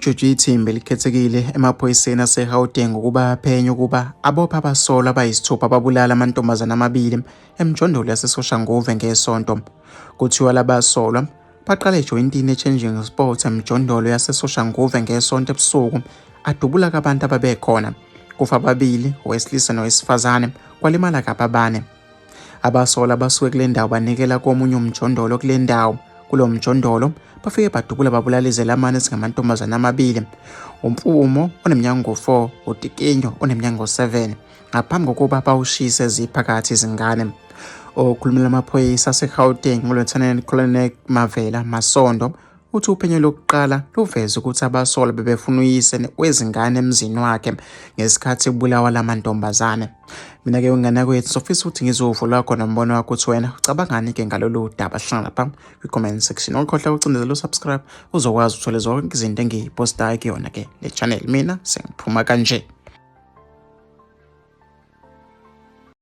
ujujwe ithimba elikhethekile emaphoyiseni aseGauteng ukuba aphenye ukuba abopha abasolwa abayisithupha ababulala amantombazane amabili emjondolo yaseSoshanguve ngesonto. Kuthiwa labasolwa baqala ejoyintini eChanging Sports emjondolo yaseSoshanguve ngesonto ebusuku adubula abantu ababekhona. Kufa ababili, owesilisa nowesifazane, kwalimala abane. Abasolwa abasuke kule ndawo banikela komunye umjondolo kule ndawo. Kulo mjondolo bafike badubula babulala izelamane ezingamantombazane amabili, uMfumo oneminyaka ngo-4, uTikinyo oneminyaka ngo-7, ngaphambi kokuba bawushise eziphakathi izingane. Okhulumela amaphoyisa aseGauteng uLieutenant Colonel Mavela Masondo uthi uphenyo lokuqala luveza ukuthi abasolwa bebefuna uyise wezingane emzini wakhe ngesikhathi kubulawa lamantombazane. Mina-ke ungana kwethu sofisa ukuthi ngizovula lwakho nombono wakho ukuthi wena ucabangani-ke ngalolu daba. Hlala lapha kwi-comment section. Ungakhohlwa ukucindezela usubscribe uzokwazi ukuthola zonke izinto engiy'postayo kuyona-ke le channel. Mina sengiphuma kanje.